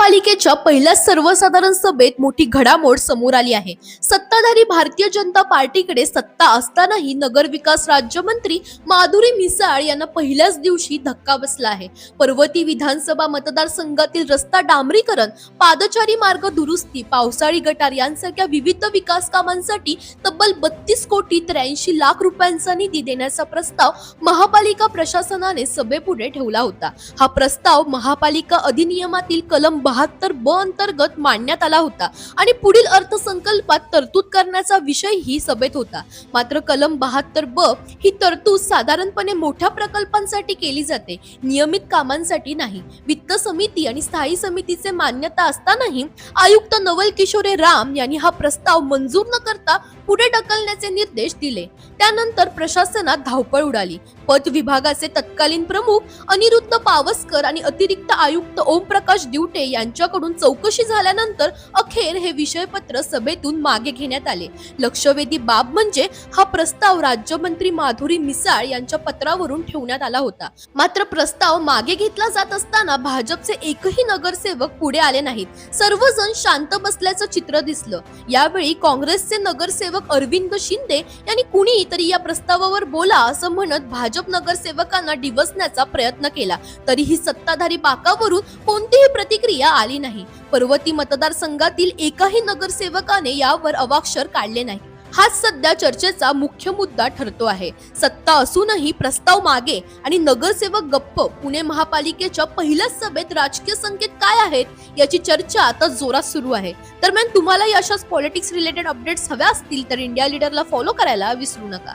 महापालिकेच्या पहिल्या सर्वसाधारण सभेत मोठी घडामोड समोर आली आहे। सत्ताधारी भारतीय जनता पार्टीकडे सत्ता असतानाही नगरविकास राज्यमंत्री माधुरी मिसाळ यांना पहिल्याच दिवशी धक्का बसला आहे। पर्वती विधानसभा मतदारसंघातील रस्ता डांबरीकरण, पादचारी मार्ग दुरुस्ती, पावसाळी गटार यांसारख्या विविध विकास कामांसाठी तब्बल 32 कोटी 83 लाख रुपयांचा निधी देण्याचा प्रस्ताव महापालिका प्रशासनाने सभेपुढे ठेवला होता। हा प्रस्ताव महापालिका अधिनियमातील कलम 72 ब अंतर्गत मांडण्यात आला होता आणि पुढील अर्थसंकल्पात तरतूद करण्याचा विषय ही सभेत होता। मात्र कलम 72 ब ही तरतूद साधारणपणे मोठ्या प्रकल्पांसाठी केली जाते, नियमित कामांसाठी नाही। वित्त समिती आणि स्थायी समितीचे मान्यता असतानाही आयुक्त नवल किशोरे राम यांनी हा प्रस्ताव मंजूर न करता पुढे ढकलण्याचे निर्देश दिले। त्यानंतर प्रशासनात धावपळ उडाली। पत विभागाचे तत्कालीन प्रमुख अनिरुद्ध पावसकर आणि अतिरिक्त आयुक्त ओमप्रकाश दिवटे यांच्याकडून चौकशी झाल्यानंतर अखेर हे विषयपत्र सभेतून मागे घेण्यात आले। लक्षवेधी बाब म्हणजे हा प्रस्ताव राज्यमंत्री माधुरी मिसाळ यांच्या पत्रावरून ठेवण्यात आला होता। मात्र प्रस्ताव मागे घेतला जात असताना भाजपचे एकही नगरसेवक पुढे आले नाहीत। सर्वजण शांत बसल्याचं चित्र दिसलं। यावेळी काँग्रेसचे नगरसेवक अरविंद शिंदे यांनी कुणी तरी या प्रस्तावावर बोला असं म्हणत भाजप नगरसेवकांना डिवचण्याचा प्रयत्न केला, तरीही सत्ताधारी बाकावरून कोणतीही प्रतिक्रिया आली नाही। पर्वती मतदारसंघातील एकाही नगरसेवकाने यावर अवाक्षर काढले नाही। हाच सध्या चर्चेचा मुख्य मुद्दा ठरतो आहे। सत्ता असूनही प्रस्ताव मागे आणि नगरसेवक गप्प। पुणे महापालिकेच्या पहिल्याच सभेत राजकीय संकेत काय आहेत याची चर्चा आता जोरात सुरू आहे। दरम्यान तुम्हाला अशाच पॉलिटिक्स रिलेटेड अपडेट्स हव्या असतील तर इंडिया लीडरला फॉलो करायला विसरू नका।